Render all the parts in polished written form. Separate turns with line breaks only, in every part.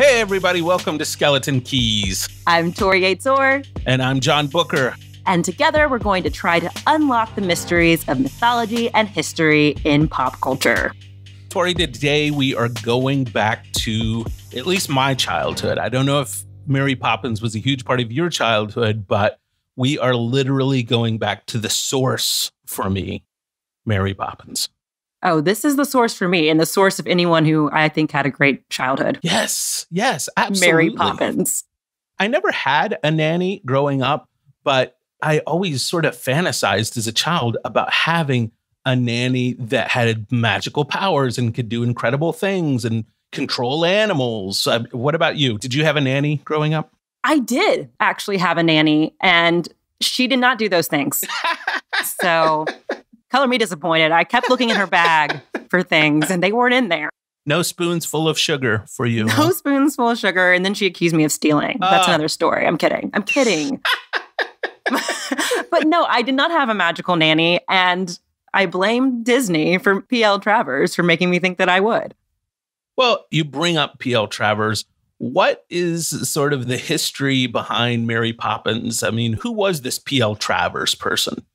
Hey, everybody. Welcome to Skeleton Keys.
I'm Torri and
And I'm John Booker.
And together, we're going to try to unlock the mysteries of mythology and history in pop culture.
Torri, today we are going back to at least my childhood. I don't know if Mary Poppins was a huge part of your childhood, but we are literally going back to the source for me, Mary Poppins.
Oh, this is the source for me and the source of anyone who I think had a great childhood.
Yes, absolutely.
Mary Poppins.
I never had a nanny growing up, but I always sort of fantasized as a child about having a nanny that had magical powers and could do incredible things and control animals. What about you? Did you have a nanny growing up?
I did actually have a nanny, and she did not do those things. So color me disappointed. I kept looking in her bag for things, and they weren't in there.
No spoons full of sugar for you.
No spoons full of sugar, and then she accused me of stealing. That's another story. I'm kidding. But no, I did not have a magical nanny, and I blame Disney for PL Travers for making me think that I would.
Well, you bring up PL Travers. What is sort of the history behind Mary Poppins? I mean, who was this PL Travers person?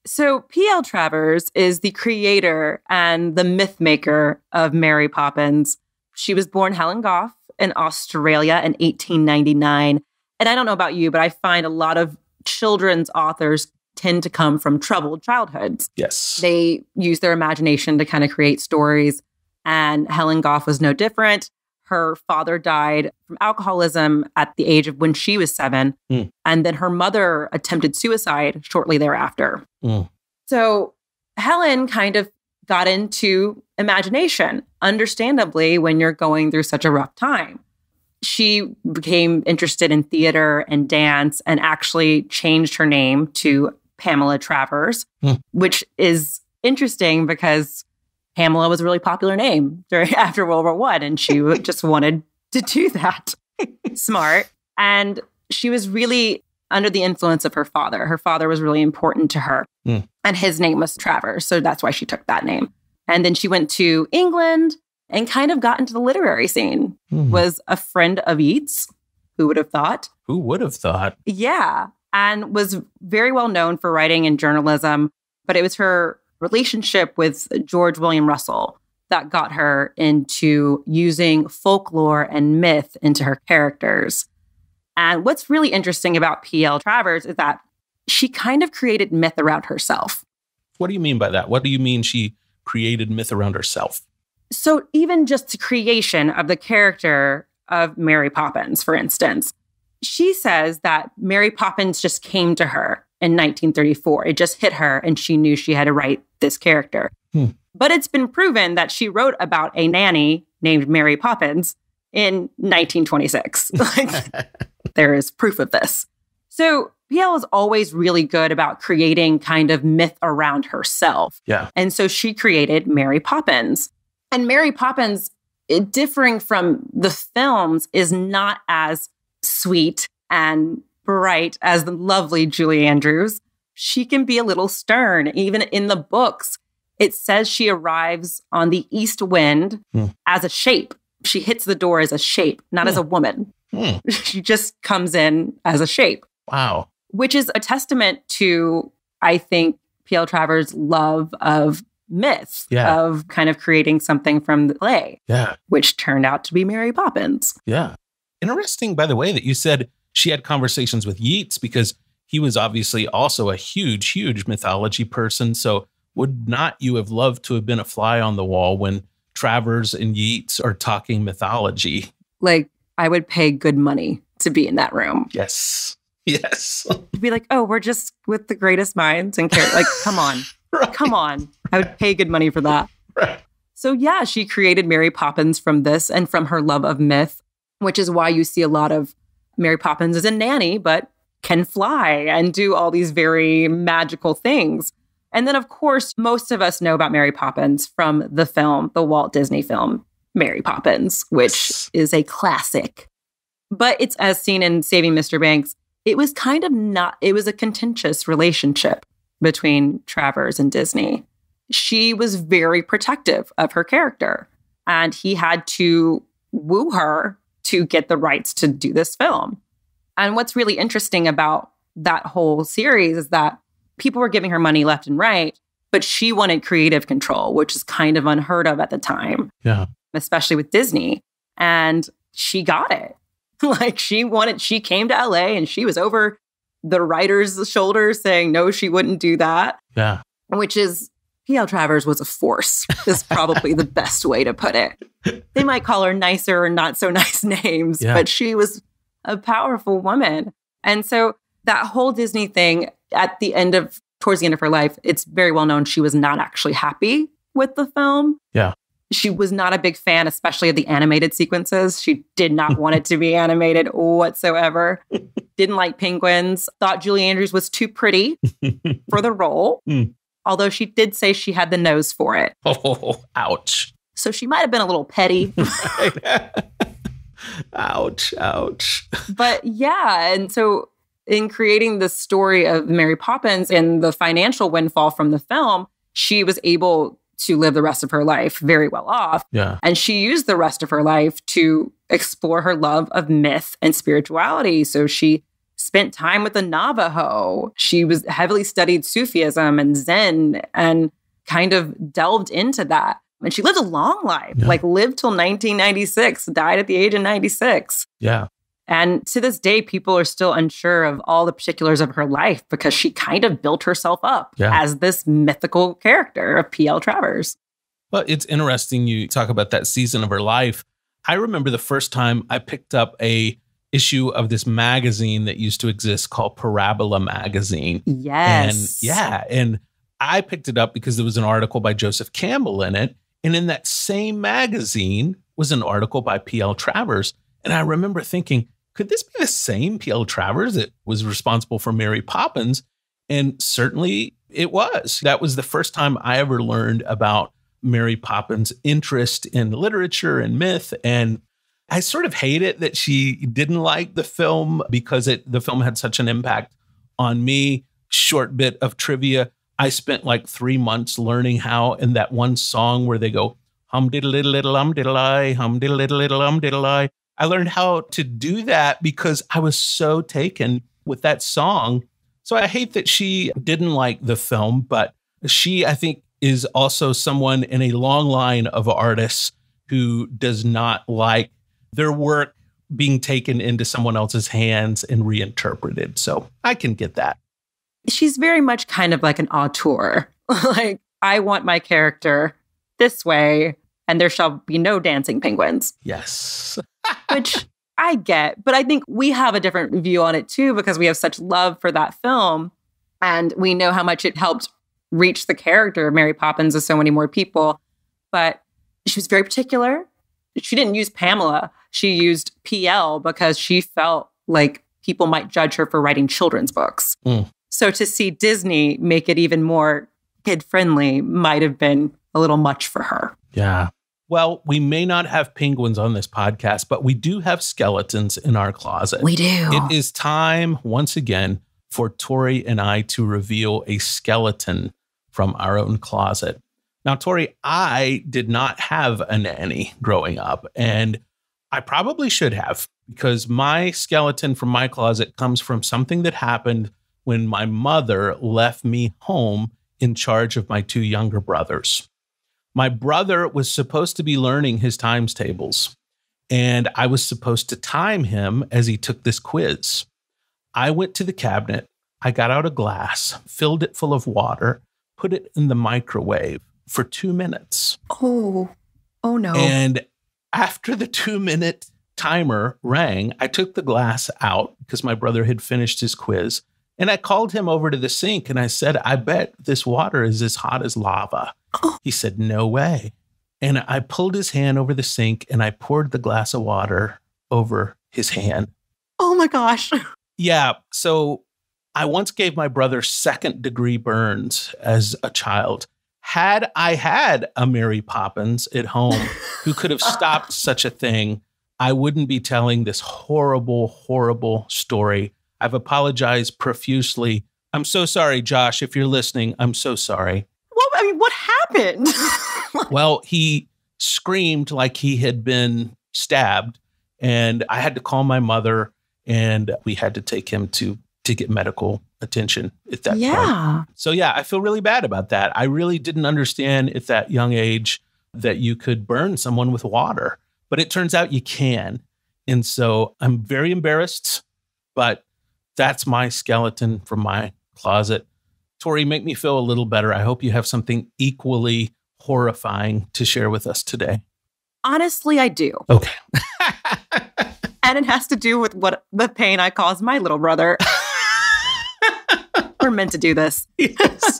So PL Travers is the creator and the myth maker of Mary Poppins. She was born Helen Goff in Australia in 1899. And I don't know about you, but I find a lot of children's authors tend to come from troubled childhoods.
Yes.
They use their imagination to kind of create stories. And Helen Goff was no different. Her father died from alcoholism at the age of when she was 7. And then her mother attempted suicide shortly thereafter. So Helen kind of got into imagination, understandably, when you're going through such a rough time. She became interested in theater and dance and actually changed her name to Pamela Travers, which is interesting because Pamela was a really popular name after World War I, and she just wanted to do that. Smart. And she was really under the influence of her father. Her father was really important to her, and his name was Travers, so that's why she took that name. And then she went to England and kind of got into the literary scene, was a friend of Yeats. Who would have thought?
Who would have thought?
Yeah, and was very well known for writing and journalism, but it was her relationship with George William Russell that got her into using folklore and myth into her characters. And what's really interesting about PL Travers is that she kind of created myth around herself.
What do you mean by that? What do you mean she created myth around herself?
So even just the creation of the character of Mary Poppins, for instance, she says that Mary Poppins just came to her in 1934. It just hit her and she knew she had to write this character. But it's been proven that she wrote about a nanny named Mary Poppins in 1926. There is proof of this. So PL is always really good about creating kind of myth around herself.
Yeah.
And so she created Mary Poppins. And Mary Poppins, differing from the films, is not as sweet and bright as the lovely Julie Andrews. She can be a little stern. Even in the books, it says she arrives on the east wind as a shape. She hits the door as a shape, not as a woman. She just comes in as a shape.
Wow.
Which is a testament to, I think, PL Travers' love of myth, of kind of creating something from the play, which turned out to be Mary Poppins.
Yeah. Interesting, by the way, that you said she had conversations with Yeats, because he was obviously also a huge, huge mythology person. So would not you have loved to have been a fly on the wall when Travers and Yeats are talking mythology?
Like, I would pay good money to be in that room.
Yes.
To be like, oh, we're just with the greatest minds and care. Like, come on.
Right.
Come on. I would pay good money for that.
Right.
So yeah, she created Mary Poppins from this and from her love of myth, which is why you see a lot of Mary Poppins as a nanny, but can fly and do all these very magical things. And then, of course, most of us know about Mary Poppins from the film, the Walt Disney film, Mary Poppins, which is a classic. But it's, as seen in Saving Mr. Banks, it was kind of not, it was a contentious relationship between Travers and Disney. She was very protective of her character, and he had to woo her to get the rights to do this film. And what's really interesting about that whole series is that people were giving her money left and right, but she wanted creative control, which is kind of unheard of at the time.
Yeah.
Especially with Disney. And she got it. Like she came to LA and she was over the writer's shoulders saying, no, she wouldn't do that.
Yeah.
Which is, PL Travers was a force, is probably the best way to put it. They might call her nicer or not so nice names, but she was a powerful woman. And so that whole Disney thing towards the end of her life, it's very well known she was not actually happy with the film.
Yeah.
She was not a big fan, especially of the animated sequences. She did not want it to be animated whatsoever. Didn't like penguins. Thought Julie Andrews was too pretty for the role. Although she did say she had the nose for it.
Oh, ouch.
So she might have been a little petty.
Ouch.
But yeah, and so in creating the story of Mary Poppins and the financial windfall from the film, she was able to live the rest of her life very well off.
Yeah.
And she used the rest of her life to explore her love of myth and spirituality. So she spent time with the Navajo. She was heavily studied Sufism and Zen and kind of delved into that. And she lived a long life, like lived till 1996, died at the age of 96.
Yeah.
And to this day, people are still unsure of all the particulars of her life because she kind of built herself up as this mythical character of PL Travers.
Well, it's interesting you talk about that season of her life. I remember the first time I picked up a issue of this magazine that used to exist called Parabola Magazine.
Yes.
And I picked it up because there was an article by Joseph Campbell in it. And in that same magazine was an article by PL Travers. And I remember thinking, could this be the same PL Travers that was responsible for Mary Poppins? And certainly it was. That was the first time I ever learned about Mary Poppins' interest in literature and myth. And I sort of hate it that she didn't like the film because the film had such an impact on me. Short bit of trivia. I spent like 3 months learning how in that one song where they go, hum diddle diddle diddle diddle I, hum diddle diddle diddle diddle I. I learned how to do that because I was so taken with that song. So I hate that she didn't like the film, but she, I think, is also someone in a long line of artists who does not like their work being taken into someone else's hands and reinterpreted. So I can get that.
She's very much kind of like an auteur. Like, I want my character this way, and there shall be no dancing penguins.
Yes.
Which I get, but I think we have a different view on it too, because we have such love for that film. And we know how much it helped reach the character of Mary Poppins to so many more people. But she was very particular. She didn't use Pamela. She used PL because she felt like people might judge her for writing children's books. So to see Disney make it even more kid-friendly might have been a little much for her.
Yeah. Well, we may not have penguins on this podcast, but we do have skeletons in our closet.
We do.
It is time, once again, for Torri and I to reveal a skeleton from our own closet. Now, Torri, I did not have a nanny growing up, and I probably should have, because my skeleton from my closet comes from something that happened when my mother left me home in charge of my 2 younger brothers. My brother was supposed to be learning his times tables, and I was supposed to time him as he took this quiz. I went to the cabinet, I got out a glass, filled it full of water, put it in the microwave for 2 minutes.
Oh no.
And after the 2-minute timer rang, I took the glass out because my brother had finished his quiz. And I called him over to the sink and I said, I bet this water is as hot as lava. He said, no way. And I pulled his hand over the sink and I poured the glass of water over his hand.
Oh my gosh.
Yeah. So I once gave my brother 2nd-degree burns as a child. Had I had a Mary Poppins at home who could have stopped such a thing, I wouldn't be telling this horrible, horrible story. I've apologized profusely. I'm so sorry, Josh. If you're listening, I'm so sorry.
Well, I mean, what happened?
Well, he screamed like he had been stabbed. And I had to call my mother, and we had to take him to get medical attention at that point. So yeah, I feel really bad about that. I really didn't understand at that young age that you could burn someone with water, but it turns out you can. And so I'm very embarrassed, but that's my skeleton from my closet. Torri, make me feel a little better. I hope you have something equally horrifying to share with us today.
Honestly, I do.
Okay.
And it has to do with what the pain I caused my little brother. We're meant to do this.
Yes.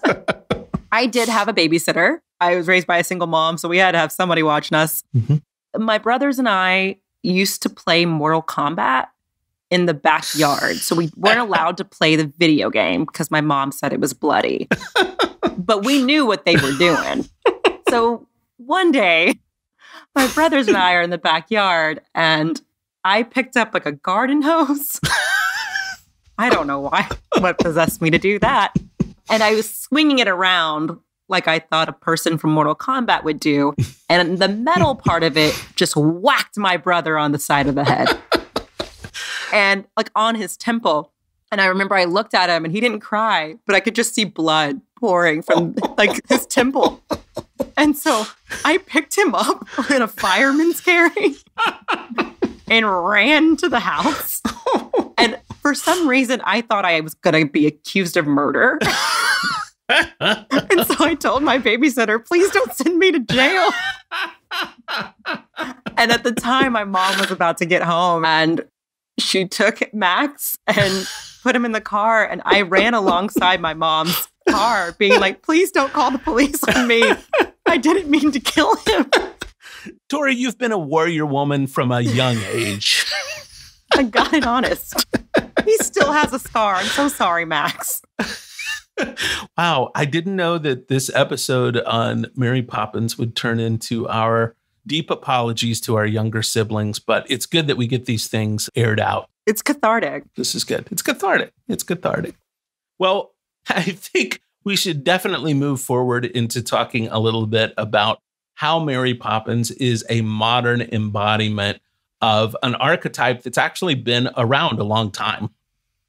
I did have a babysitter. I was raised by a single mom, so we had to have somebody watching us. Mm-hmm. My brothers and I used to play Mortal Kombat in the backyard. So we weren't allowed to play the video game because my mom said it was bloody. But we knew what they were doing. So one day, my brothers and I are in the backyard, and I picked up like a garden hose. I don't know what possessed me to do that. And I was swinging it around like I thought a person from Mortal Kombat would do. And the metal part of it just whacked my brother on the side of the head. And like on his temple. And I remember I looked at him and he didn't cry, but I could just see blood pouring from like his temple. And so I picked him up in a fireman's carry and ran to the house. And for some reason, I thought I was going to be accused of murder. And so I told my babysitter, please don't send me to jail. And at the time, my mom was about to get home, and she took Max and put him in the car. And I ran alongside my mom's car being like, please don't call the police on me. I didn't mean to kill him.
Torri, you've been a warrior woman from a young age.
I got it honest. He still has a scar. I'm so sorry, Max.
Wow. I didn't know that this episode on Mary Poppins would turn into our deep apologies to our younger siblings, but it's good that we get these things aired out.
It's cathartic.
This is good. It's cathartic. It's cathartic. Well, I think we should definitely move forward into talking a little bit about how Mary Poppins is a modern embodiment of an archetype that's actually been around a long time.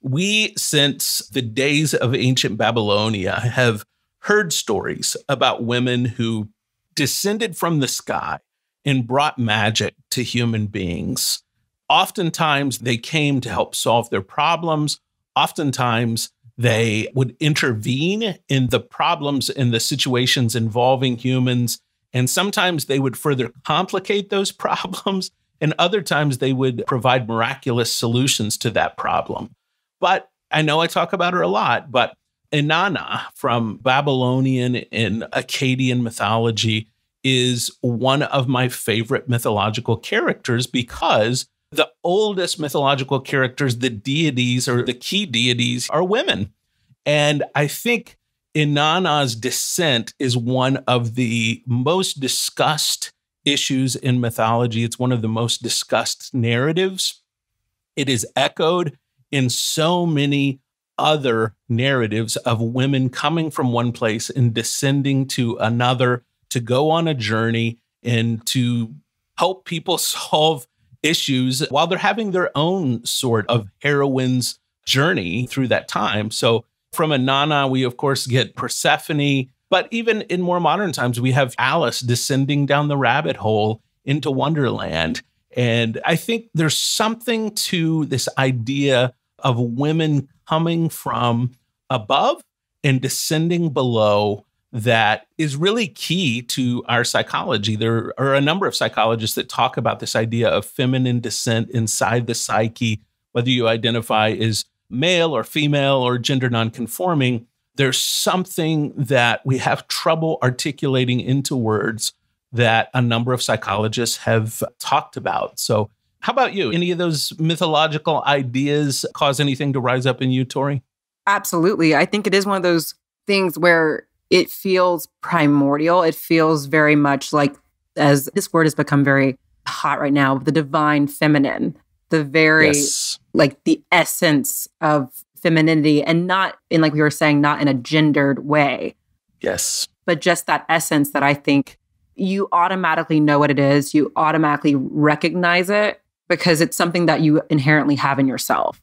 We, since the days of ancient Babylonia, have heard stories about women who descended from the sky and brought magic to human beings. Oftentimes, they came to help solve their problems. Oftentimes, they would intervene in the problems and the situations involving humans. And sometimes they would further complicate those problems. And other times they would provide miraculous solutions to that problem. But I know I talk about her a lot, but Inanna from Babylonian and Akkadian mythology is one of my favorite mythological characters because the oldest mythological characters, the deities or the key deities, are women. And I think Inanna's descent is one of the most discussed issues in mythology. It's one of the most discussed narratives. It is echoed in so many other narratives of women coming from one place and descending to another to go on a journey and to help people solve issues while they're having their own sort of heroine's journey through that time. So from Inanna, we of course get Persephone, but even in more modern times, we have Alice descending down the rabbit hole into Wonderland. And I think there's something to this idea of women coming from above and descending below that is really key to our psychology. There are a number of psychologists that talk about this idea of feminine descent inside the psyche, whether you identify as male or female or gender nonconforming. There's something that we have trouble articulating into words that a number of psychologists have talked about. So how about you? Any of those mythological ideas cause anything to rise up in you, Torri?
Absolutely. I think it is one of those things where it feels primordial. It feels very much like, as this word has become very hot right now, the divine feminine, the very, like the essence of femininity, and not in, like we were saying, not in a gendered way.
Yes. But
just that essence that I think you automatically know what it is. You automatically recognize it. because it's something that you inherently have in yourself.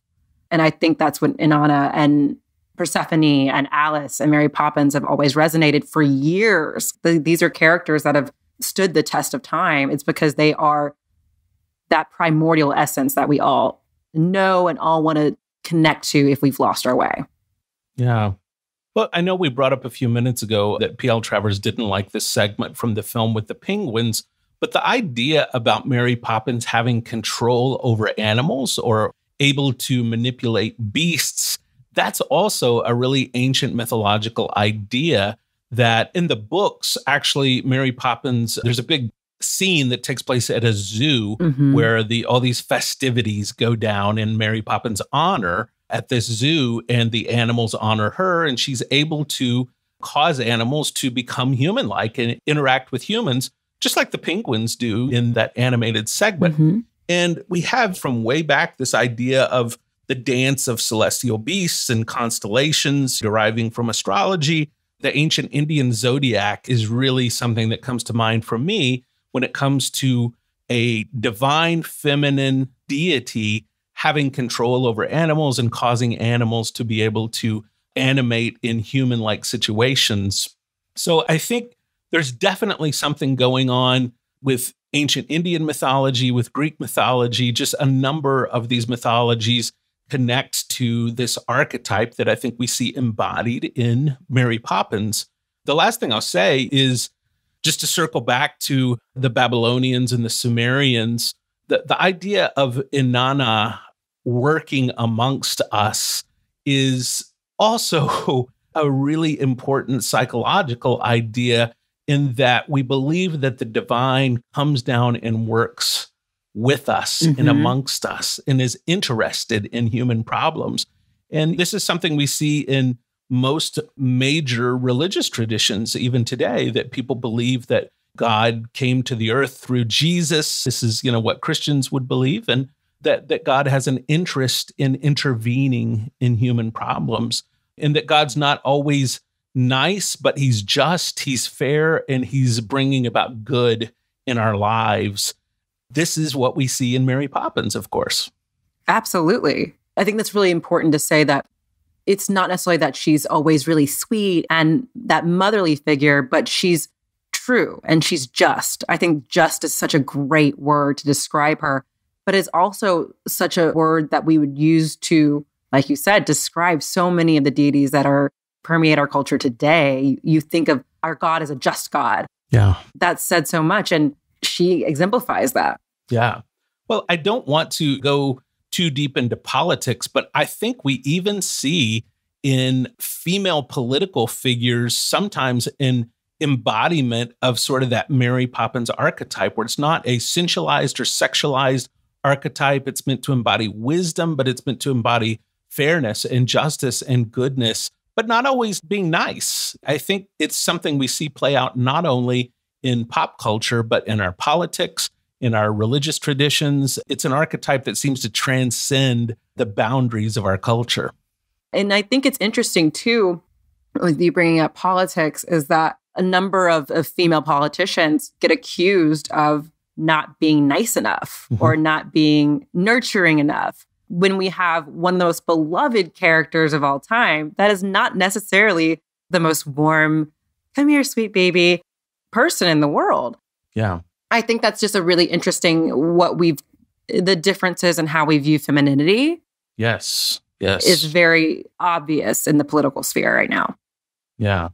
And I think that's what Inanna and Persephone and Alice and Mary Poppins have always resonated for years. These are characters that have stood the test of time. It's because they are that primordial essence that we all know and all want to connect to if we've lost our way.
Yeah. Well, I know we brought up a few minutes ago that PL Travers didn't like this segment from the film with the penguins, but the idea about Mary Poppins having control over animals or able to manipulate beasts, that's also a really ancient mythological idea that in the books, actually, Mary Poppins, there's a big scene that takes place at a zoo where all these festivities go down in Mary Poppins' honor at this zoo, and the animals honor her, and she's able to cause animals to become human-like and interact with humans, just like the penguins do in that animated segment. And we have from way back this idea of the dance of celestial beasts and constellations deriving from astrology. The ancient Indian zodiac is really something that comes to mind for me when it comes to a divine feminine deity having control over animals and causing animals to be able to animate in human-like situations. So I think there's definitely something going on with ancient Indian mythology, with Greek mythology. Just a number of these mythologies connect to this archetype that I think we see embodied in Mary Poppins. The last thing I'll say is just to circle back to the Babylonians and the Sumerians, the idea of Inanna working amongst us is also a really important psychological idea, in that we believe that the divine comes down and works with us and amongst us and is interested in human problems. And this is something we see in most major religious traditions, even today, that people believe that God came to the earth through Jesus. This is, what Christians would believe, and that God has an interest in intervening in human problems, and that God's not always nice, but he's just, he's fair, and he's bringing about good in our lives. This is what we see in Mary Poppins, of course. Absolutely.
I think that's really important to say, that it's not necessarily that she's always really sweet and that motherly figure, but she's true and she's just. I think just is such a great word to describe her, but it's also such a word that we would use to, like you said, describe so many of the deities that permeate our culture today. You think of our God as a just God.
Yeah.
That's said so much, and she exemplifies that.
Yeah. Well, I don't want to go too deep into politics, but I think we even see in female political figures sometimes an embodiment of sort of that Mary Poppins archetype, where it's not a sensualized or sexualized archetype. It's meant to embody wisdom, but it's meant to embody fairness and justice and goodness, but not always being nice. I think it's something we see play out not only in pop culture, but in our politics, in our religious traditions. It's an archetype that seems to transcend the boundaries of our culture.
And I think it's interesting, too, with you bringing up politics, is that a number of female politicians get accused of not being nice enough or not being nurturing enough, when we have one of the most beloved characters of all time that is not necessarily the most warm, come here, sweet baby person in the world.
Yeah.
I think that's just a really interesting the differences in how we view femininity.
Yes.
Is very obvious in the political sphere right now.
Yeah.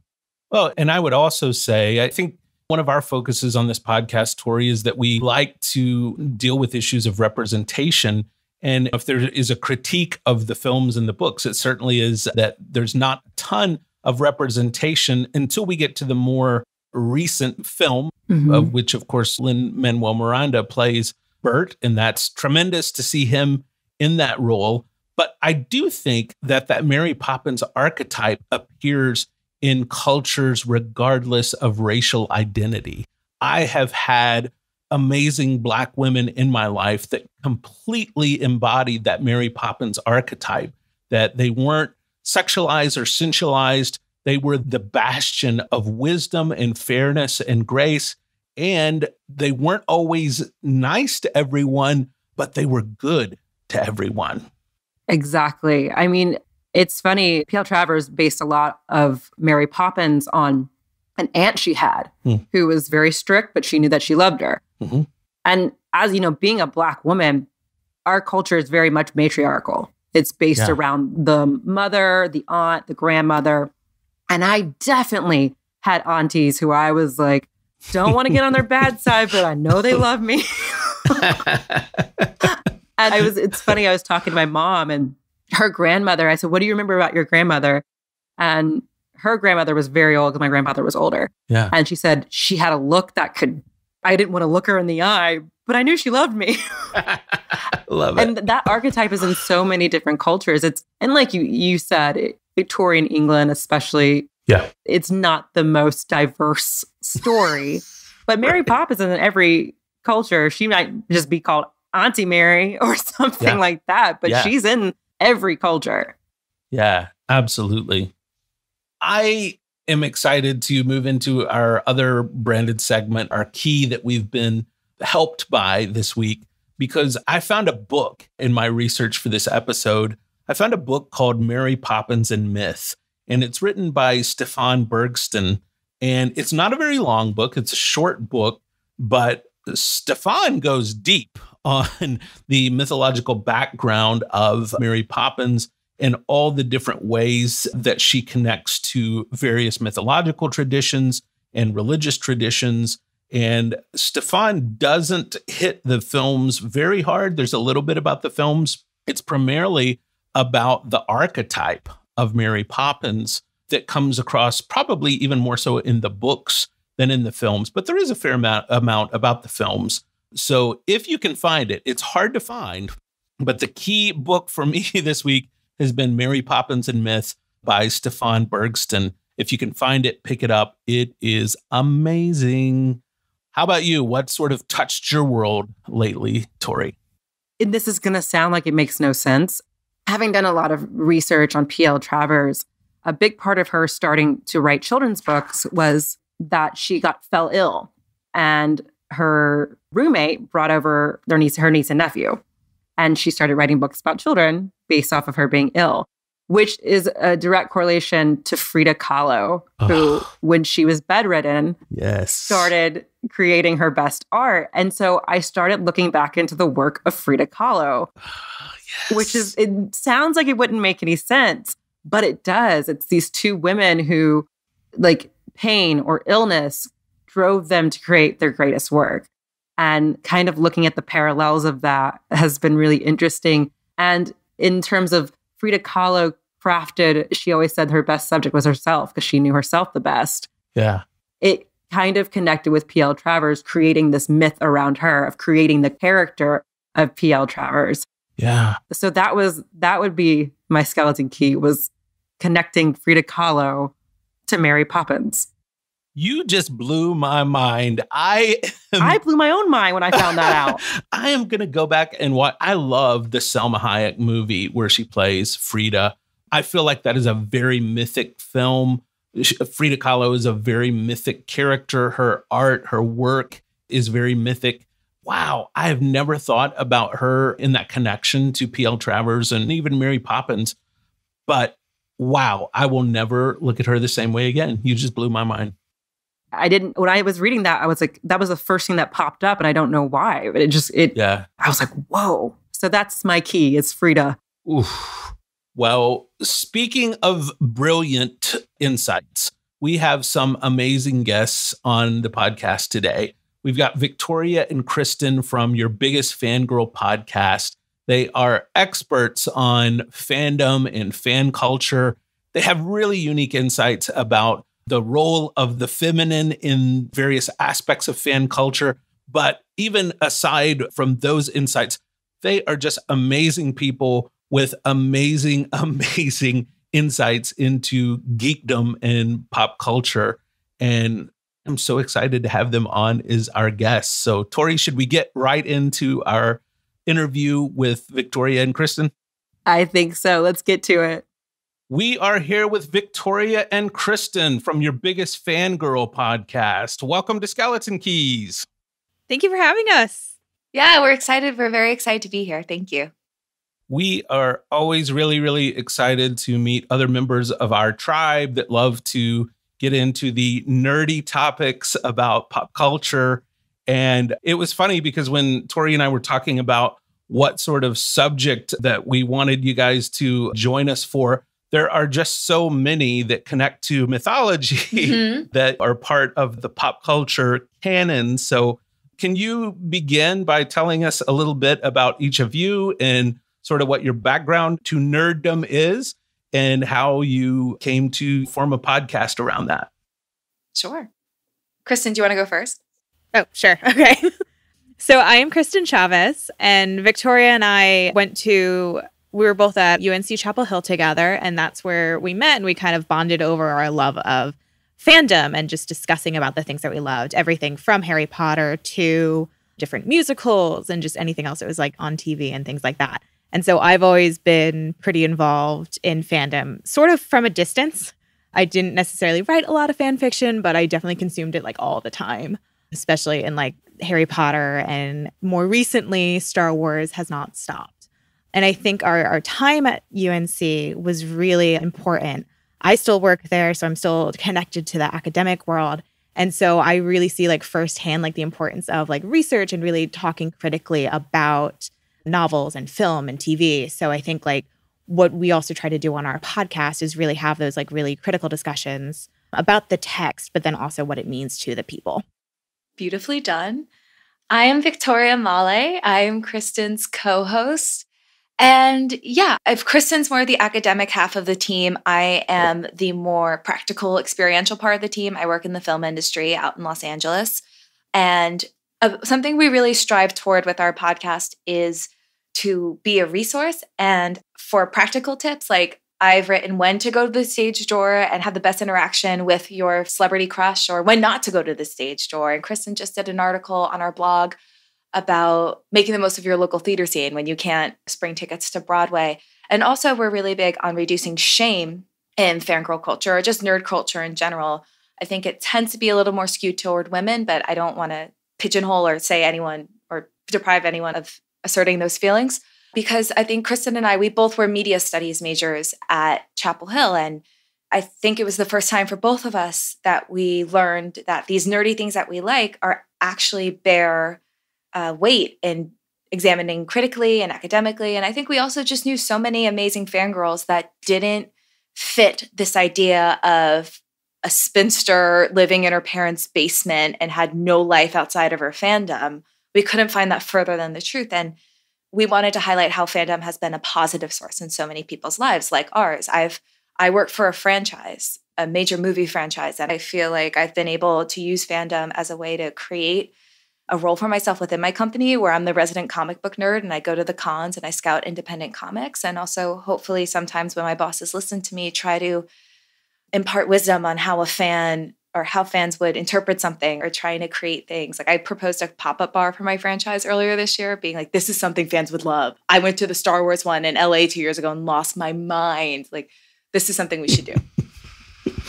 Well, and I would also say, I think one of our focuses on this podcast, Torri, is that we like to deal with issues of representation. And if there is a critique of the films and the books, it certainly is that there's not a ton of representation until we get to the more recent film, of which, of course, Lin-Manuel Miranda plays Bert. And that's tremendous to see him in that role. But I do think that Mary Poppins archetype appears in cultures regardless of racial identity. I have had amazing Black women in my life that completely embodied that Mary Poppins archetype, that they weren't sexualized or sensualized. They were the bastion of wisdom and fairness and grace. And they weren't always nice to everyone, but they were good to everyone.
Exactly. I mean, it's funny. PL Travers based a lot of Mary Poppins on an aunt she had who was very strict, but she knew that she loved her. Mm-hmm. And as you know, being a Black woman, our culture is very much matriarchal. It's based around the mother, the aunt, the grandmother. And I definitely had aunties who I was like, don't want to get on their bad side, but I know they love me. And it's funny, I was talking to my mom and her grandmother. I said, what do you remember about your grandmother? And her grandmother was very old because my grandfather was older. Yeah. And she said she had a look that I didn't want to look her in the eye, but I knew she loved me.
Love it.
And that archetype is in so many different cultures. And like you said, Victorian England especially, it's not the most diverse story. But Mary Poppins is in every culture. She might just be called Auntie Mary or something like that, but she's in every culture.
Yeah, absolutely. I am excited to move into our other branded segment, our key that we've been helped by this week, because I found a book in my research for this episode. I found a book called Mary Poppins and Myth, and it's written by Stefan Bergston. And it's not a very long book. It's a short book, but Stefan goes deep on the mythological background of Mary Poppins and all the different ways that she connects to various mythological traditions and religious traditions. And Stefan doesn't hit the films very hard. There's a little bit about the films. It's primarily about the archetype of Mary Poppins that comes across probably even more so in the books than in the films. But there is a fair amount about the films. So if you can find it, it's hard to find. But the key book for me this week has been Mary Poppins and Myth by Stefan Bergston. If you can find it, pick it up. It is amazing. How about you? What sort of touched your world lately, Torri?
And this is going to sound like it makes no sense. Having done a lot of research on PL Travers, a big part of her starting to write children's books was that she fell ill. And her roommate brought over her niece and nephew. And she started writing books about children based off of her being ill, which is a direct correlation to Frida Kahlo, who, when she was bedridden, started creating her best art. And so I started looking back into the work of Frida Kahlo, which it sounds like it wouldn't make any sense, but it does. It's these two women who, like, pain or illness drove them to create their greatest work. And kind of looking at the parallels of that has been really interesting. And in terms of Frida Kahlo she always said her best subject was herself because she knew herself the best. Yeah. It kind of connected with PL Travers, creating this myth around her of creating the character of PL Travers. Yeah. So that would be my skeleton key, was connecting Frida Kahlo to Mary Poppins.
You just blew my mind. I
blew my own mind when I found that out.
I am going to go back and watch. I love the Selma Hayek movie where she plays Frida. I feel like that is a very mythic film. Frida Kahlo is a very mythic character. Her art, her work is very mythic. Wow, I have never thought about her in that connection to PL Travers and even Mary Poppins. But wow, I will never look at her the same way again. You just blew my mind.
When I was reading that, I was like, that was the first thing that popped up, and I don't know why. But I was like, whoa. So that's my key, is Frida.
Oof. Well, speaking of brilliant insights, we have some amazing guests on the podcast today. We've got Victoria and Kristen from Your Biggest Fangirl Podcast. They are experts on fandom and fan culture. They have really unique insights about the role of the feminine in various aspects of fan culture. But even aside from those insights, they are just amazing people with amazing, amazing insights into geekdom and pop culture. And I'm so excited to have them on as our guests. So, Torri, should we get right into our interview with Victoria and Kristen?
I think so. Let's get to it.
We are here with Victoria and Kristen from Your Biggest Fangirl Podcast. Welcome to Skeleton Keys.
Thank you for having us. Yeah, we're excited. We're very excited to be here. Thank you.
We are always really, really excited to meet other members of our tribe that love to get into the nerdy topics about pop culture. And it was funny because when Torri and I were talking about what sort of subject that we wanted you guys to join us for, there are just so many that connect to mythology that are part of the pop culture canon. So can you begin by telling us a little bit about each of you and sort of what your background to nerddom is and how you came to form a podcast around that?
Sure. Kristen, do you want to go first?
Oh, sure. Okay. So I am Kristen Chavez, and Victoria and I we were both at UNC Chapel Hill together, and that's where we met, and we kind of bonded over our love of fandom and just discussing about the things that we loved, everything from Harry Potter to different musicals and just anything else that was like on TV and things like that. And so I've always been pretty involved in fandom, sort of from a distance. I didn't necessarily write a lot of fan fiction, but I definitely consumed it like all the time, especially in like Harry Potter, and more recently, Star Wars has not stopped. And I think our time at UNC was really important. I still work there, so I'm still connected to the academic world. And so I really see like firsthand like the importance of like research and really talking critically about novels and film and TV. So I think like what we also try to do on our podcast is really have those like really critical discussions about the text, but then also what it means to the people.
Beautifully done. I am Victoria Male. I am Kristen's co-host. And yeah, if Kristen's more the academic half of the team, I am the more practical, experiential part of the team. I work in the film industry out in Los Angeles. And something we really strive toward with our podcast is to be a resource. And for practical tips, like I've written when to go to the stage door and have the best interaction with your celebrity crush, or when not to go to the stage door. And Kristen just did an article on our blog about making the most of your local theater scene when you can't spring tickets to Broadway. And also we're really big on reducing shame in fangirl culture, or just nerd culture in general. I think it tends to be a little more skewed toward women, but I don't want to pigeonhole or say anyone or deprive anyone of asserting those feelings, because I think Kristen and I, we both were media studies majors at Chapel Hill. And I think it was the first time for both of us that we learned that these nerdy things that we like are actually bear weight in examining critically and academically. And I think we also just knew so many amazing fangirls that didn't fit this idea of a spinster living in her parents' basement and had no life outside of her fandom. We couldn't find that further than the truth. And we wanted to highlight how fandom has been a positive source in so many people's lives, like ours. I work for a franchise, a major movie franchise, and I feel like I've been able to use fandom as a way to create a role for myself within my company where I'm the resident comic book nerd and I go to the cons and I scout independent comics. And also, hopefully, sometimes when my bosses listen to me, try to impart wisdom on how a fan or how fans would interpret something, or trying to create things. Like I proposed a pop-up bar for my franchise earlier this year, being like, this is something fans would love. I went to the Star Wars one in LA 2 years ago and lost my mind. Like, this is something we should do.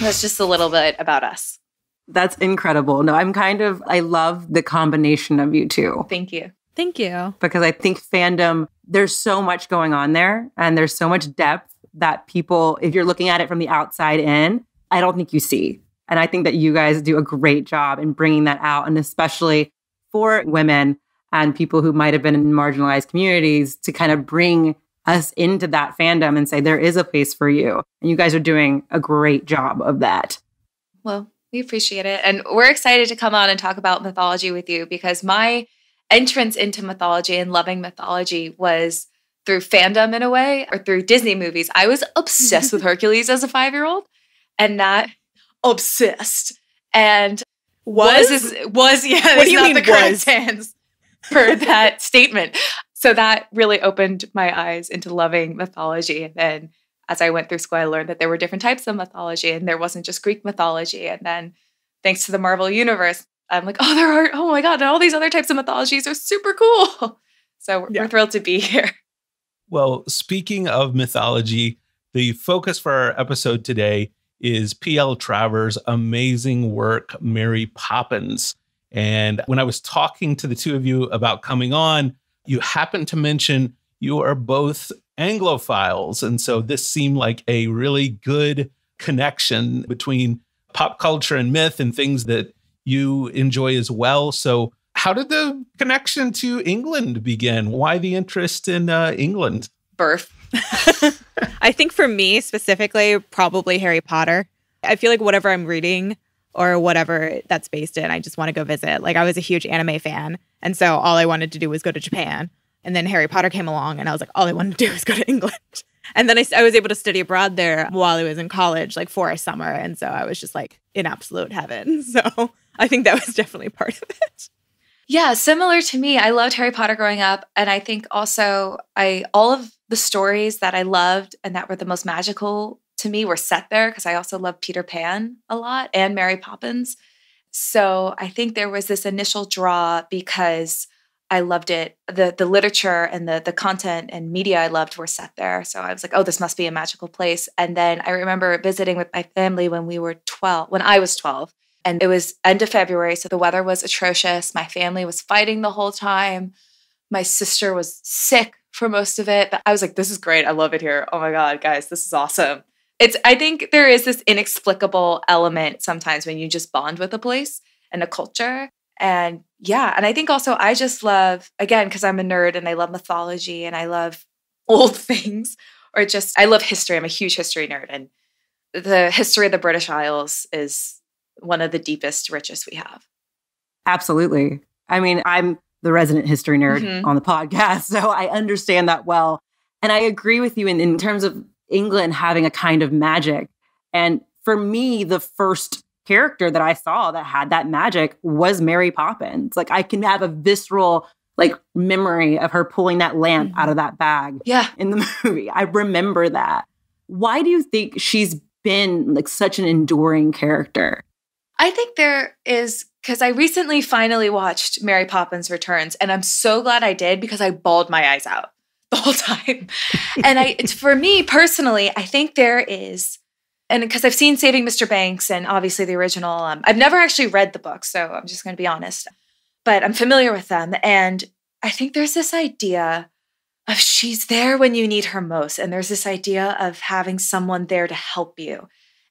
That's just a little bit about us.
That's incredible. No, I love the combination of you two.
Thank you.
Thank you.
Because I think fandom, there's so much going on there and there's so much depth that people, if you're looking at it from the outside in, I don't think you see. And I think that you guys do a great job in bringing that out. And especially for women and people who might have been in marginalized communities, to kind of bring us into that fandom and say, there is a place for you. And you guys are doing a great job of that.
Well, we appreciate it. And we're excited to come on and talk about mythology with you, because my entrance into mythology and loving mythology was through fandom in a way, or through Disney movies. I was obsessed with Hercules as a 5-year-old, and not obsessed. And was yeah,
what
there's
do you
not
mean
the correct
was?
tense for that statement. So that really opened my eyes into loving mythology. And then as I went through school, I learned that there were different types of mythology, and there wasn't just Greek mythology. And then thanks to the Marvel Universe, I'm like, oh my God, and all these other types of mythologies are super cool. So we're thrilled to be here.
Well, speaking of mythology, the focus for our episode today is PL Travers' amazing work, Mary Poppins. And when I was talking to the two of you about coming on, you happened to mention you are both Anglophiles. And so this seemed like a really good connection between pop culture and myth and things that you enjoy as well. So how did the connection to England begin? Why the interest in England?
Birth.
I think for me specifically, probably Harry Potter. I feel like whatever I'm reading or whatever that's based in, I just want to go visit. Like I was a huge anime fan. And so all I wanted to do was go to Japan. And then Harry Potter came along and I was like, all I wanted to do was go to England. And then I was able to study abroad there while I was in college, like for a summer. And so I was just like in absolute heaven. So I think that was definitely part of it.
Yeah, similar to me. I loved Harry Potter growing up. And I think also all of the stories that I loved and that were the most magical to me were set there because I also loved Peter Pan a lot and Mary Poppins. So I think there was this initial draw because I loved it. The literature and the content and media I loved were set there. So I was like, oh, this must be a magical place. And then I remember visiting with my family when I was 12. And it was end of February, so the weather was atrocious. My family was fighting the whole time. My sister was sick for most of it. But I was like, this is great. I love it here. Oh my God, guys, this is awesome. I think there is this inexplicable element sometimes when you just bond with a place and a culture. And yeah, and I think also I just love, again, because I'm a nerd and I love mythology and I love old things, or just, I love history. I'm a huge history nerd. And the history of the British Isles is one of the deepest, richest we have.
Absolutely. I mean, I'm the resident history nerd on the podcast, so I understand that well. And I agree with you in terms of England having a kind of magic. And for me, the first character that I saw that had that magic was Mary Poppins. Like I can have a visceral memory of her pulling that lamp out of that bag in the movie. I remember that. Why do you think she's been such an enduring character?
I think there is, because I recently finally watched Mary Poppins Returns, and I'm so glad I did because I bawled my eyes out the whole time. And for me personally, I think there is, and because I've seen Saving Mr. Banks and obviously the original, I've never actually read the book, so I'm just going to be honest, but I'm familiar with them. And I think there's this idea of she's there when you need her most. And there's this idea of having someone there to help you.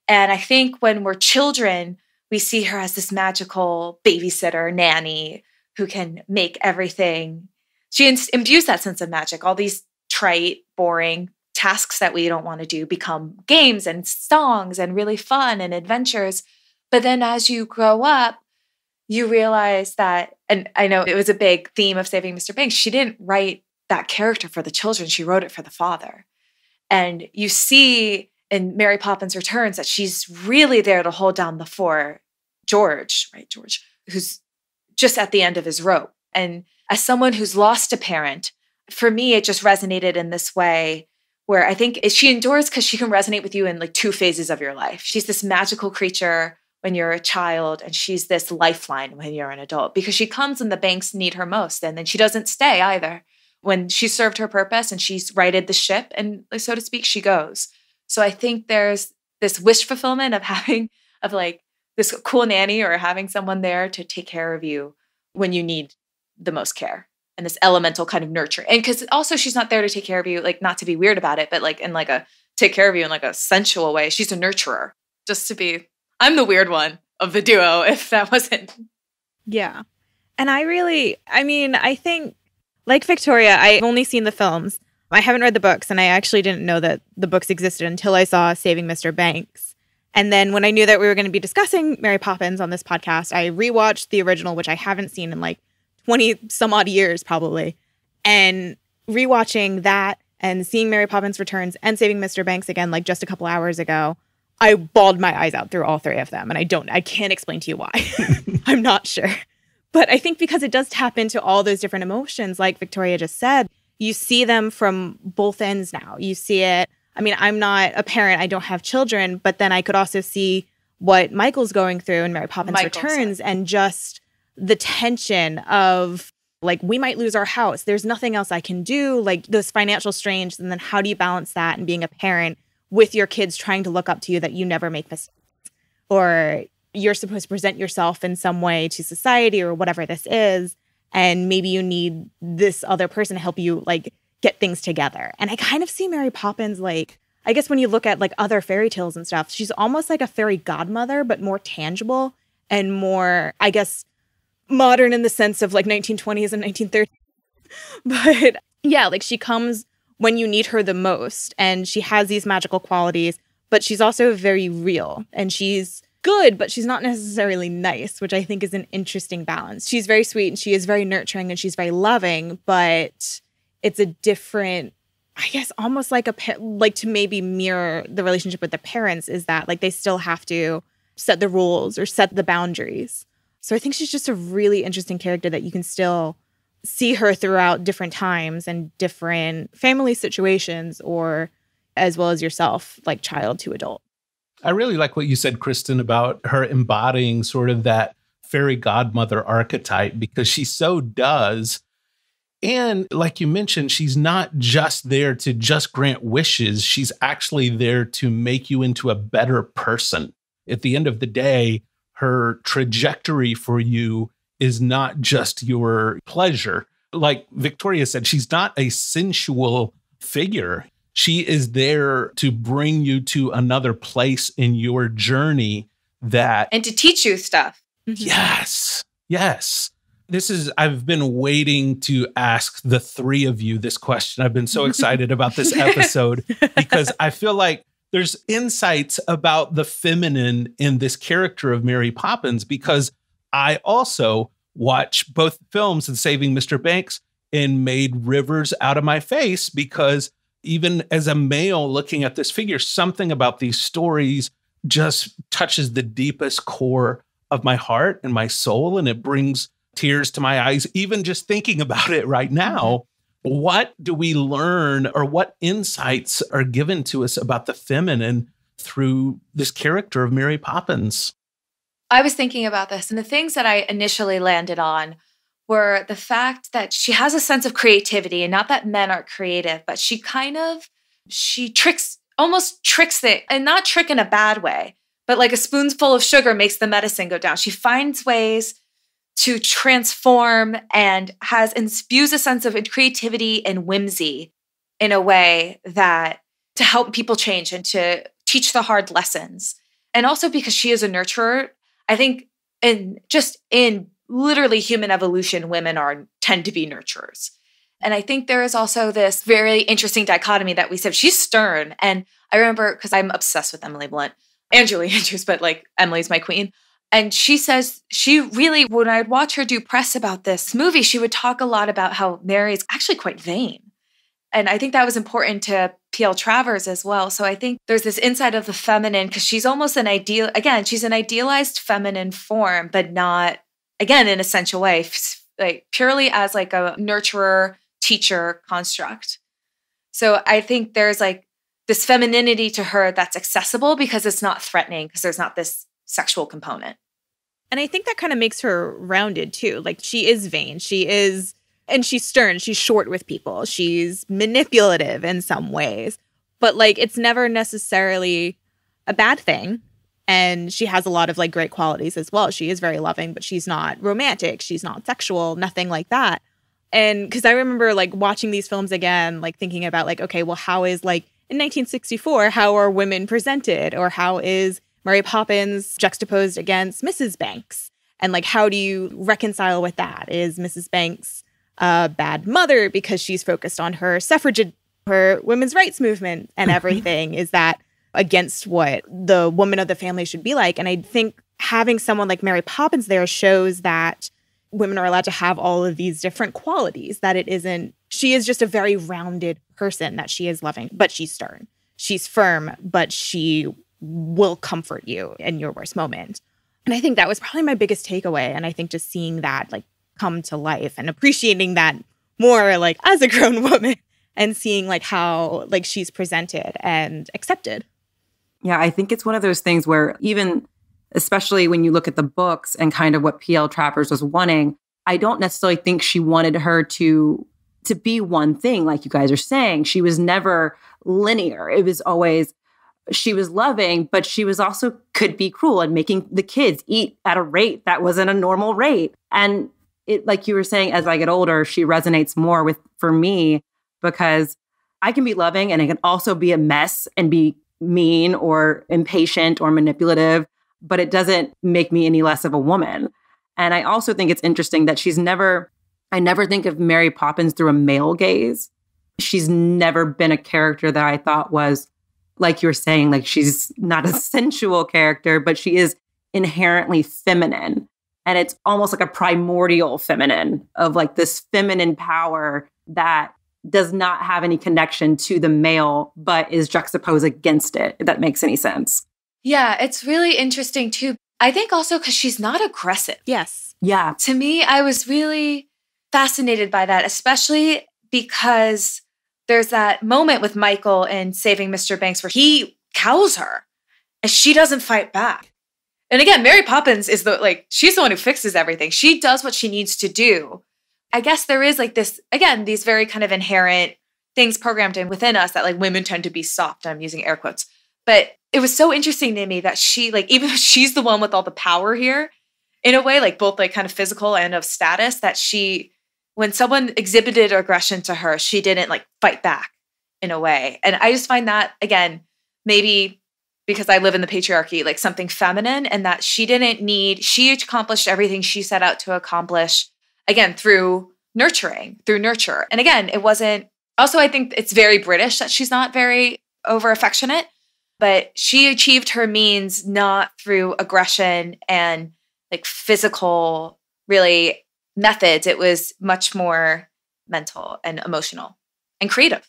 And I think when we're children, we see her as this magical babysitter, nanny, who can make everything. She imbues that sense of magic. All these trite, boring tasks that we don't want to do become games and songs and really fun and adventures. But then as you grow up, you realize that, and I know it was a big theme of Saving Mr. Banks, she didn't write that character for the children. She wrote it for the father. And you see in Mary Poppins Returns that she's really there to hold down the fort. George, who's just at the end of his rope. And as someone who's lost a parent, for me, it just resonated in this way where I think she endures because she can resonate with you in two phases of your life. She's this magical creature when you're a child, and she's this lifeline when you're an adult because she comes when the banks need her most. And then she doesn't stay either. When she served her purpose and she's righted the ship, and so to speak, she goes. So I think there's this wish fulfillment of having, this cool nanny or having someone there to take care of you when you need the most care, and this elemental kind of nurture. And because also she's not there to take care of you, not to be weird about it, but take care of you in a sensual way. She's a nurturer. I'm the weird one of the duo, if that wasn't.
Yeah. And I think like Victoria, I've only seen the films. I haven't read the books, and I actually didn't know that the books existed until I saw Saving Mr. Banks. And then when I knew that we were going to be discussing Mary Poppins on this podcast, I rewatched the original, which I haven't seen in 20 some odd years probably. And rewatching that and seeing Mary Poppins Returns and Saving Mr. Banks again, just a couple hours ago, I bawled my eyes out through all three of them. And I can't explain to you why. I'm not sure. But I think because it does tap into all those different emotions, like Victoria just said, you see them from both ends now. You see it. I'm not a parent. I don't have children. But then I could also see what Michael's going through in Mary Poppins Returns and just the tension of we might lose our house. There's nothing else I can do. Those financial strains. And then how do you balance that and being a parent with your kids trying to look up to you that you never make mistakes? Or you're supposed to present yourself in some way to society or whatever this is. And maybe you need this other person to help you like get things together. And I kind of see Mary Poppins like, I guess when you look at like other fairy tales and stuff, she's almost like a fairy godmother, but more tangible and more, I guess, modern in the sense of like 1920s and 1930s. But yeah, like she comes when you need her the most, and she has these magical qualities, but she's also very real, and she's good, but she's not necessarily nice, which I think is an interesting balance. She's very sweet and she is very nurturing and she's very loving, but it's a different, I guess, almost like like to maybe mirror the relationship with the parents, is that like they still have to set the rules or set the boundaries. So I think she's just a really interesting character that you can still see her throughout different times and different family situations, or as well as yourself, like child to adult.
I really like what you said, Kristen, about her embodying sort of that fairy godmother archetype, because she so does. And like you mentioned, she's not just there to just grant wishes. She's actually there to make you into a better person. At the end of the day, her trajectory for you is not just your pleasure. Like Victoria said, she's not a sensual figure. She is there to bring you to another place in your journey
and to teach you stuff.
Yes. I've been waiting to ask the three of you this question. I've been so excited about this episode because I feel like there's insights about the feminine in this character of Mary Poppins, because I also watch both films and Saving Mr. Banks and made rivers out of my face, because even as a male looking at this figure, something about these stories just touches the deepest core of my heart and my soul, and it brings tears to my eyes, even just thinking about it right now. What do we learn, or what insights are given to us about the feminine through this character of Mary Poppins?
I was thinking about this, and the things that I initially landed on were the fact that she has a sense of creativity, and not that men are creative, but she almost tricks it, and not trick in a bad way, but like a spoonful of sugar makes the medicine go down. She finds ways to transform and spews a sense of creativity and whimsy in a way that to help people change and to teach the hard lessons. And also because she is a nurturer, I think in literally human evolution, women tend to be nurturers. And I think there is also this very interesting dichotomy that we said she's stern. And I remember, because I'm obsessed with Emily Blunt and Julie Andrews, but like Emily's my queen. And she says she really, when I'd watch her do press about this movie, she would talk a lot about how Mary is actually quite vain. And I think that was important to PL Travers as well. So I think there's this insight of the feminine, because she's almost she's an idealized feminine form, but not, again, in a sensual way, like purely as like a nurturer, teacher construct. So I think there's like this femininity to her that's accessible because it's not threatening, because there's not this sexual component.
And I think that kind of makes her rounded too. Like she is vain. And she's stern. She's short with people. She's manipulative in some ways, but like it's never necessarily a bad thing. And she has a lot of like great qualities as well. She is very loving, but she's not romantic. She's not sexual, nothing like that. And because I remember like watching these films again, like thinking about like, okay, well, how is like in 1964, how are women presented? Or how is Mary Poppins juxtaposed against Mrs. Banks? And like, how do you reconcile with that? Is Mrs. Banks a bad mother because she's focused on her suffragette, her women's rights movement and everything? Is that against what the woman of the family should be like? And I think having someone like Mary Poppins there shows that women are allowed to have all of these different qualities, that she is just a very rounded person, that she is loving, but she's stern. She's firm, but she will comfort you in your worst moment. And I think that was probably my biggest takeaway. And I think just seeing that like come to life and appreciating that more like as a grown woman and seeing like how like she's presented and accepted.
Yeah, I think it's one of those things where even, especially when you look at the books and kind of what PL Travers was wanting, I don't necessarily think she wanted her to be one thing, like you guys are saying. She was never linear. It was always she was loving, but she was also could be cruel and making the kids eat at a rate that wasn't a normal rate. And it, like you were saying, as I get older, she resonates more for me, because I can be loving and I can also be a mess and be mean or impatient or manipulative, but it doesn't make me any less of a woman. And I also think it's interesting that I never think of Mary Poppins through a male gaze. She's never been a character that I thought was, like you were saying, like she's not a sensual character, but she is inherently feminine. And it's almost like a primordial feminine of like this feminine power that does not have any connection to the male, but is juxtaposed against it, if that makes any sense.
Yeah, it's really interesting too. I think also because she's not aggressive.
Yes.
Yeah.
To me, I was really fascinated by that, especially because there's that moment with Michael in Saving Mr. Banks where he cows her and she doesn't fight back. And again, Mary Poppins is she's the one who fixes everything. She does what she needs to do. I guess there is like this, again, these very kind of inherent things programmed in within us that like women tend to be soft. I'm using air quotes. But it was so interesting to me that she, like, even though she's the one with all the power here, in a way, like both like kind of physical and of status, that she, when someone exhibited aggression to her, she didn't like fight back in a way. And I just find that, again, maybe because I live in the patriarchy, like something feminine, and that she accomplished everything she set out to accomplish, again, through nurture. And again, it wasn't, also, I think it's very British that she's not very over affectionate, but she achieved her means not through aggression and like physical, really, methods. It was much more mental and emotional and creative.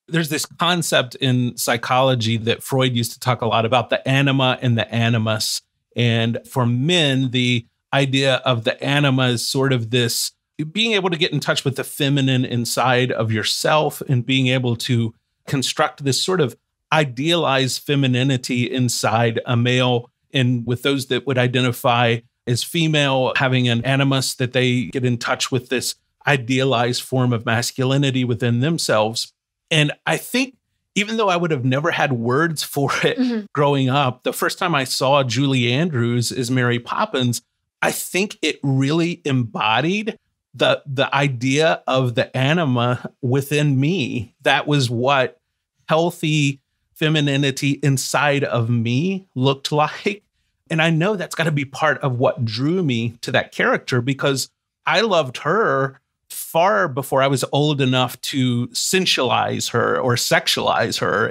There's this concept in psychology that Freud used to talk a lot about, the anima and the animus. And for men, the idea of the anima is sort of this being able to get in touch with the feminine inside of yourself and being able to construct this sort of idealized femininity inside a male. And with those that would identify as female, having an animus, that they get in touch with this idealized form of masculinity within themselves. And I think even though I would have never had words for it growing up, the first time I saw Julie Andrews as Mary Poppins, I think it really embodied the idea of the anima within me. That was what healthy femininity inside of me looked like. And I know that's got to be part of what drew me to that character, because I loved her far before I was old enough to sensualize her or sexualize her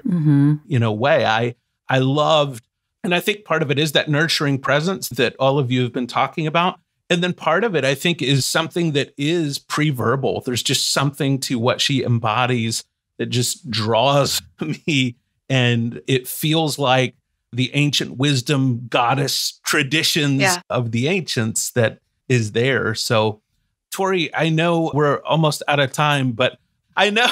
in a way. I loved, and I think part of it is that nurturing presence that all of you have been talking about. And then part of it, I think, is something that is pre-verbal. There's just something to what she embodies that just draws me. And it feels like the ancient wisdom goddess traditions of the ancients that is there. So, Torri, I know we're almost out of time, but I know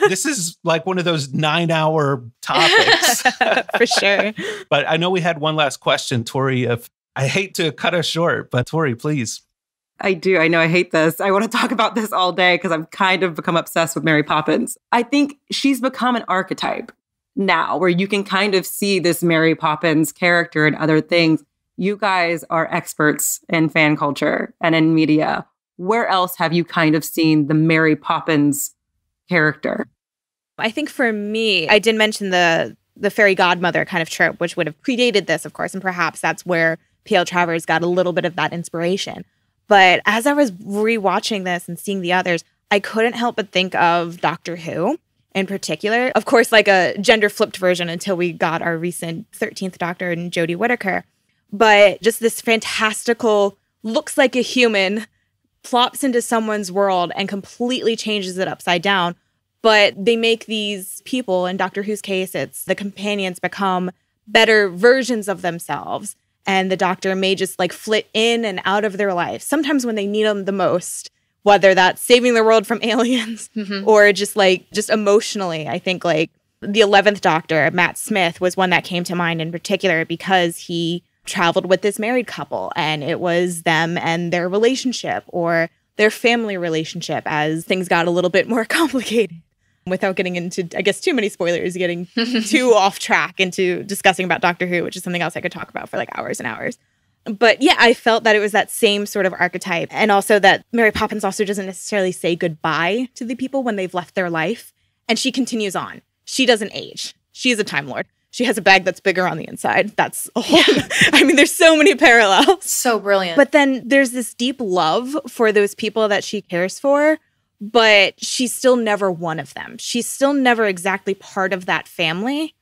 this is like one of those 9-hour topics.
For sure.
But I know we had one last question, Torri. If I hate to cut us short, but Torri, please.
I do. I know I hate this. I want to talk about this all day because I've kind of become obsessed with Mary Poppins. I think she's become an archetype now where you can kind of see this Mary Poppins character and other things. You guys are experts in fan culture and in media. Where else have you kind of seen the Mary Poppins character?
I think for me, I did mention the fairy godmother kind of trope, which would have predated this, of course, and perhaps that's where PL Travers got a little bit of that inspiration. But as I was rewatching this and seeing the others, I couldn't help but think of Doctor Who in particular. Of course, like a gender-flipped version until we got our recent 13th Doctor and Jodie Whittaker. But just this fantastical, looks like a human, plops into someone's world and completely changes it upside down. But they make these people, in Doctor Who's case, it's the companions become better versions of themselves. And the Doctor may just like flit in and out of their life, sometimes when they need them the most, whether that's saving the world from aliens or just emotionally. I think like the 11th Doctor, Matt Smith, was one that came to mind in particular because he traveled with this married couple and it was them and their relationship or their family relationship as things got a little bit more complicated. without getting into, I guess, too many spoilers, getting too off track into discussing about Doctor Who, which is something else I could talk about for like hours and hours. But yeah, I felt that it was that same sort of archetype. And also that Mary Poppins also doesn't necessarily say goodbye to the people when they've left their life. And she continues on. She doesn't age. She is a Time Lord. She has a bag that's bigger on the inside. That's a whole, I mean, there's so many parallels.
So brilliant.
But then there's this deep love for those people that she cares for, but she's still never one of them. She's still never exactly part of that family.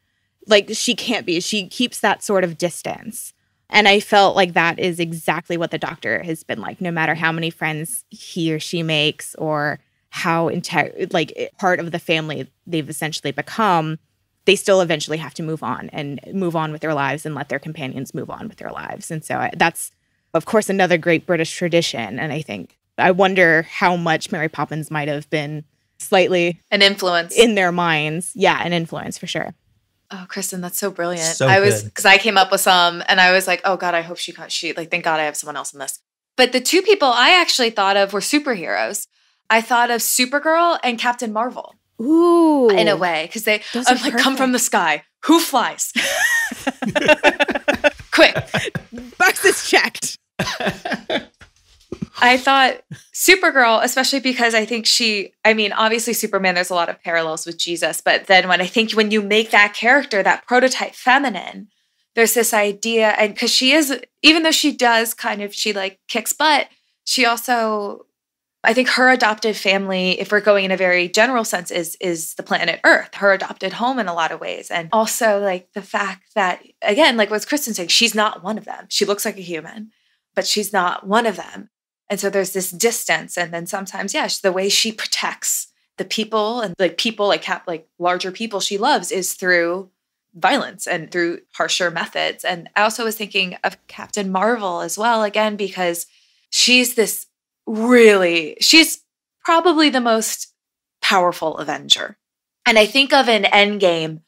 Like, she can't be. She keeps that sort of distance. And I felt like that is exactly what the Doctor has been like, no matter how many friends he or she makes or how part of the family they've essentially become, they still eventually have to move on with their lives and let their companions move on with their lives. And so that's, of course, another great British tradition. And I wonder how much Mary Poppins might have been slightly
an influence
in their minds. Yeah, an influence for sure.
Oh, Kristen, that's so brilliant.
So
because I came up with some and I was like, oh God, I hope she thank God I have someone else in this. But the two people I actually thought of were superheroes. I thought of Supergirl and Captain Marvel.
Ooh.
In a way, because I'm like, come from the sky. Who flies? Quick.
Box is checked.
I thought Supergirl, especially because I think obviously Superman, there's a lot of parallels with Jesus. But then when you make that character, that prototype feminine, there's this idea, and because she is, even though she does she kicks butt, she also, I think her adopted family, if we're going in a very general sense, is the planet Earth, her adopted home in a lot of ways. And also like the fact that, again, like what Kristen saying, she's not one of them. She looks like a human, but she's not one of them. And so there's this distance. And then sometimes, the way she protects the people and larger people she loves is through violence and through harsher methods. And I also was thinking of Captain Marvel as well, again, because she's probably the most powerful Avenger. And I think of an Endgame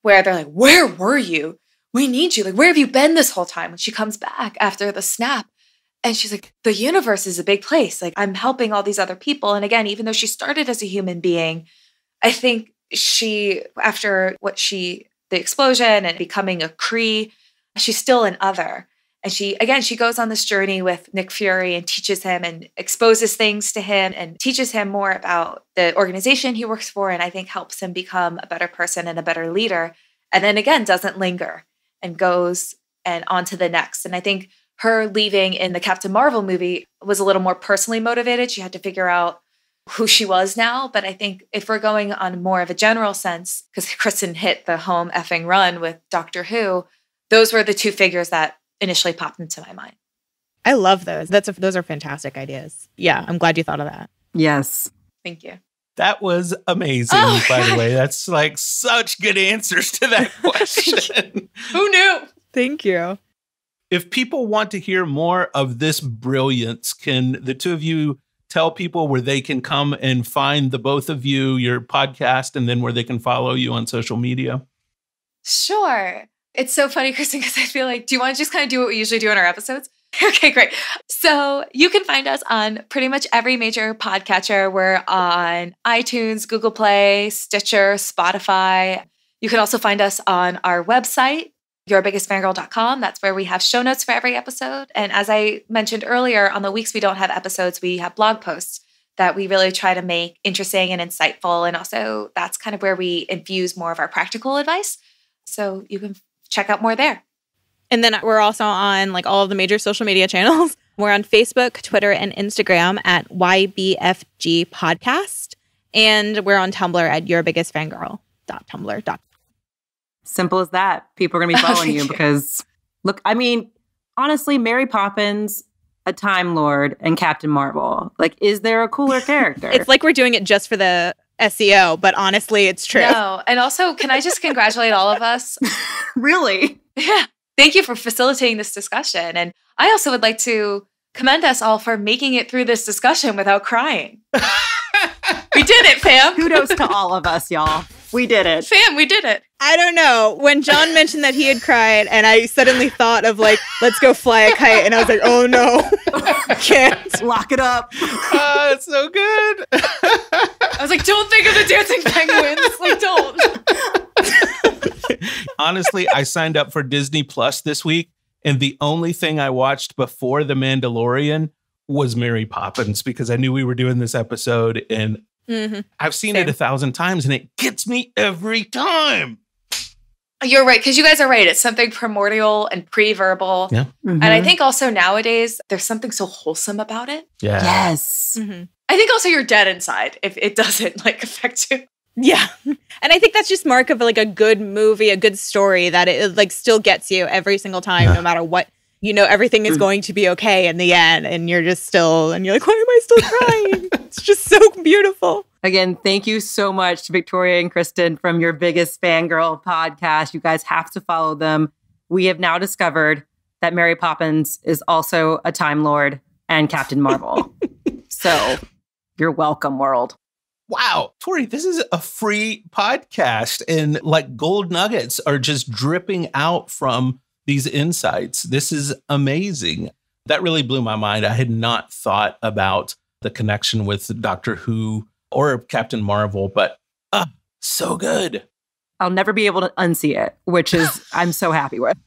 where they're like, where were you? We need you. Like, where have you been this whole time? When she comes back after the snap. And she's like, the universe is a big place. Like, I'm helping all these other people. And again, even though she started as a human being, I think after the explosion and becoming a Kree, she's still an other. And she goes on this journey with Nick Fury and teaches him and exposes things to him and teaches him more about the organization he works for. And I think helps him become a better person and a better leader. And then again, doesn't linger and goes and on to the next. And I think her leaving in the Captain Marvel movie was a little more personally motivated. She had to figure out who she was now. But I think if we're going on more of a general sense, because Kristen hit the home effing run with Doctor Who, those were the two figures that initially popped into my mind.
I love those. Those are fantastic ideas. Yeah, I'm glad you thought of that.
Yes.
Thank you.
That was amazing, by the way. That's like such good answers to that question.
Who knew?
Thank you.
If people want to hear more of this brilliance, can the two of you tell people where they can come and find the both of you, your podcast, and then where they can follow you on social media?
Sure. It's so funny, Kristen, because I feel like, do you want to just kind of do what we usually do in our episodes? Okay, great. So you can find us on pretty much every major podcatcher. We're on iTunes, Google Play, Stitcher, Spotify. You can also find us on our website, yourbiggestfangirl.com. That's where we have show notes for every episode. And as I mentioned earlier, on the weeks we don't have episodes, we have blog posts that we really try to make interesting and insightful. And also that's kind of where we infuse more of our practical advice. So you can check out more there.
And then we're also on like all of the major social media channels. We're on Facebook, Twitter, and Instagram at YBFG Podcast. And we're on Tumblr at yourbiggestfangirl.tumblr.com.
Simple as that. People are going to be following you because, look, I mean, honestly, Mary Poppins, a Time Lord, and Captain Marvel. Like, is there a cooler character?
It's like we're doing it just for the SEO, but honestly, it's true.
No. And also, can I just congratulate all of us?
Really?
Yeah. Thank you for facilitating this discussion. And I also would like to commend us all for making it through this discussion without crying. We did it, fam.
Kudos to all of us, y'all. We did it.
Fam, we did it.
I don't know. When John mentioned that he had cried, and I suddenly thought of like, let's go fly a kite. And I was like, oh no, I can't.
Lock it up.
It's so good.
I was like, don't think of the dancing penguins. Like, don't.
Honestly, I signed up for Disney Plus this week, and the only thing I watched before The Mandalorian was Mary Poppins because I knew we were doing this episode, and I've seen it 1,000 times, and it gets me every time.
You're right, because you guys are right. It's something primordial and pre-verbal.
Yeah.
And I think also nowadays, there's something so wholesome about it.
Yeah.
Yes.
I think also you're dead inside if it doesn't like affect you.
Yeah. And I think that's just mark of like a good movie, a good story that it like still gets you every single time, no matter what, you know, everything is going to be okay in the end. And you're just still, and you're like, why am I still crying? It's just so beautiful.
Again, thank you so much to Victoria and Kristen from Your Biggest Fangirl Podcast. You guys have to follow them. We have now discovered that Mary Poppins is also a Time Lord and Captain Marvel. So you're welcome, world.
Wow, Torri, this is a free podcast, and like gold nuggets are just dripping out from these insights. This is amazing. That really blew my mind. I had not thought about the connection with Doctor Who or Captain Marvel, but so good.
I'll never be able to unsee it, which is I'm so happy with.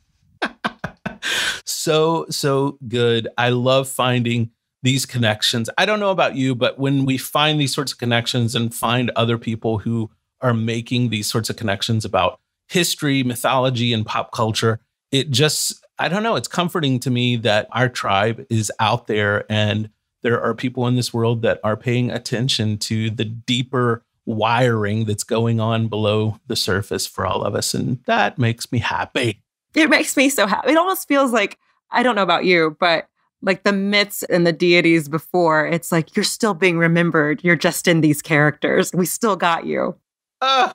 So good. I love finding these connections. I don't know about you, but when we find these sorts of connections and find other people who are making these sorts of connections about history, mythology, and pop culture, it just, I don't know, it's comforting to me that our tribe is out there and there are people in this world that are paying attention to the deeper wiring that's going on below the surface for all of us. And that makes me happy.
It makes me so happy. It almost feels like, I don't know about you, but like the myths and the deities before, it's like you're still being remembered. You're just in these characters. We still got you.
You're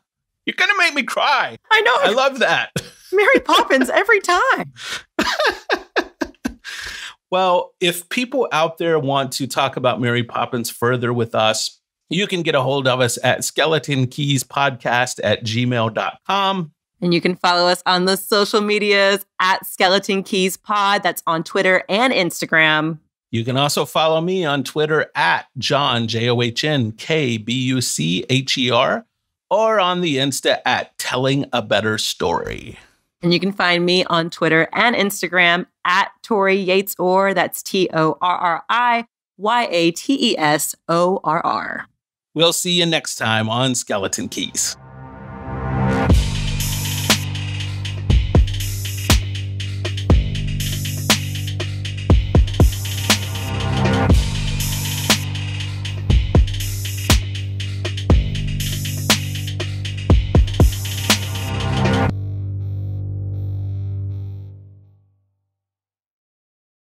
going to make me cry.
I know.
I love that.
Mary Poppins every time.
Well, if people out there want to talk about Mary Poppins further with us, you can get a hold of us at skeletonkeyspodcast@gmail.com.
And you can follow us on the social medias at Skeleton Keys Pod. That's on Twitter and Instagram.
You can also follow me on Twitter at John, JOHNKBUCHER, or on the Insta at Telling a Better Story.
And you can find me on Twitter and Instagram at Torri Yates-Orr. That's TORRIYATESORR.
We'll see you next time on Skeleton Keys.